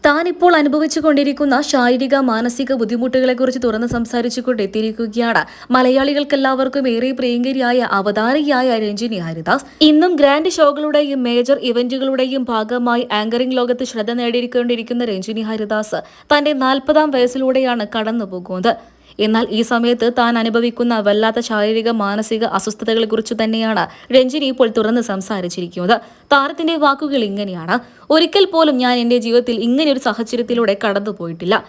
താൻ ഇപ്പോൾ അനുഭവിച്ചുകൊണ്ടിരിക്കുന്ന ശാരീരിക മാനസിക ബുദ്ധിമുട്ടുകളെക്കുറിച്ച് തുറന്ന് സംസാരിച്ചുകൊണ്ട് എത്തിയിരിക്കുകയാണ് മലയാളികൾക്കെല്ലാവർക്കും ഏറെ പ്രിയങ്കരിയായ അവതാരകയായ രഞ്ജിനി ഹരിദാസ്. ഇന്നും ഗ്രാൻഡ് ഷോകളുടെയും മേജർ ഇവന്റുകളുടെയും ഭാഗമായി ആങ്കറിംഗ് ലോകത്ത് ശ്രദ്ധ നേടിക്കൊണ്ടിരിക്കുന്ന രഞ്ജിനി ഹരിദാസ് തന്റെ 40-ാം വയസ്സിലൂടെയാണ് കടന്നുപോകുന്നത്. എന്നാൽ ഈ സമയത്ത് താൻ അനുഭവിക്കുന്ന വല്ലാത്ത ശാരീരിക മാനസിക അസ്വസ്ഥതകളെക്കുറിച്ച് തന്നെയാണ് രഞ്ജിനി ഇപ്പോൾ തുറന്ന് സംസാരിച്ചിരിക്കുന്നത്. താരത്തിന്റെ വാക്കുകൾ ഇങ്ങനെയാണ്: ഒരിക്കൽ പോലും ഞാൻ എന്റെ ജീവിതത്തിൽ ഇങ്ങനെയൊരു സാഹചര്യത്തിലൂടെ കടന്നുപോയിട്ടില്ല.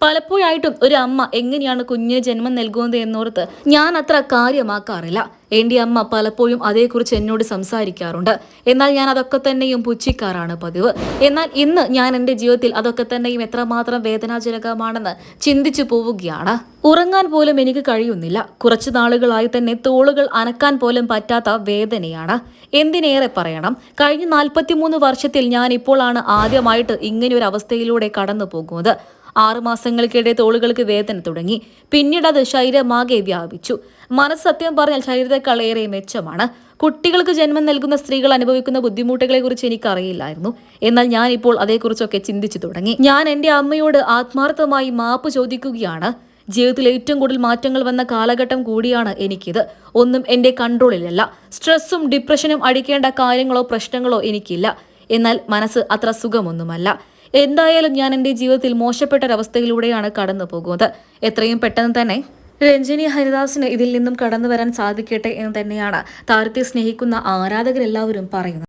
പലപ്പോഴായിട്ടും ഒരു അമ്മ എങ്ങനെയാണ് കുഞ്ഞിന് ജന്മം നൽകുന്നത് എന്നോർത്ത് ഞാൻ അത്ര കാര്യമാക്കാറില്ല. എന്റെ അമ്മ പലപ്പോഴും അതേക്കുറിച്ച് എന്നോട് സംസാരിക്കാറുണ്ട്. എന്നാൽ ഞാൻ അതൊക്കെ തന്നെയും പുച്ഛിക്കാറാണ് പതിവ്. എന്നാൽ ഇന്ന് ഞാൻ എന്റെ ജീവിതത്തിൽ അതൊക്കെ തന്നെയും എത്രമാത്രം വേദനാജനകമാണെന്ന് ചിന്തിച്ചു പോവുകയാണ്. ഉറങ്ങാൻ പോലും എനിക്ക് കഴിയുന്നില്ല. കുറച്ചു നാളുകളായി തന്നെ തോളുകൾ അനക്കാൻ പോലും പറ്റാത്ത വേദനയാണ്. എന്തിനേറെ പറയണം, കഴിഞ്ഞ 43 വർഷത്തിൽ ഞാൻ ഇപ്പോഴാണ് ആദ്യമായിട്ട് ഇങ്ങനെയൊരു അവസ്ഥയിലൂടെ കടന്നു പോകുന്നത്. 6 മാസങ്ങൾക്കിടെ തോളുകൾക്ക് വേദന തുടങ്ങി. പിന്നീട് അത് ശരീരമാകെ വ്യാപിച്ചു. മനസ്സ് സത്യം പറഞ്ഞാൽ ശരീരത്തെക്കാൾ ഏറെ മെച്ചമാണ്. കുട്ടികൾക്ക് ജന്മം നൽകുന്ന സ്ത്രീകൾ അനുഭവിക്കുന്ന ബുദ്ധിമുട്ടുകളെ കുറിച്ച് എനിക്കറിയില്ലായിരുന്നു. എന്നാൽ ഞാൻ ഇപ്പോൾ അതേക്കുറിച്ചൊക്കെ ചിന്തിച്ചു തുടങ്ങി. ഞാൻ എന്റെ അമ്മയോട് ആത്മാർത്ഥമായി മാപ്പ് ചോദിക്കുകയാണ്. ജീവിതത്തിൽ ഏറ്റവും കൂടുതൽ മാറ്റങ്ങൾ വന്ന കാലഘട്ടം കൂടിയാണ് എനിക്കിത്. ഒന്നും എന്റെ കൺട്രോളിലല്ല. സ്ട്രെസ്സും ഡിപ്രഷനും അടിക്കേണ്ട കാര്യങ്ങളോ പ്രശ്നങ്ങളോ എനിക്കില്ല. എന്നാൽ മനസ്സ് അത്ര സുഖമൊന്നുമല്ല. എന്തായാലും ഞാൻ എൻ്റെ ജീവിതത്തിൽ മോശപ്പെട്ടൊരവസ്ഥയിലൂടെയാണ് കടന്നു പോകുന്നത്. എത്രയും പെട്ടെന്ന് തന്നെ രഞ്ജിനി ഹരിദാസിന് ഇതിൽ നിന്നും കടന്നു വരാൻ സാധിക്കട്ടെ എന്ന് തന്നെയാണ് താരത്തെ സ്നേഹിക്കുന്ന ആരാധകരെല്ലാവരും പറയുന്നത്.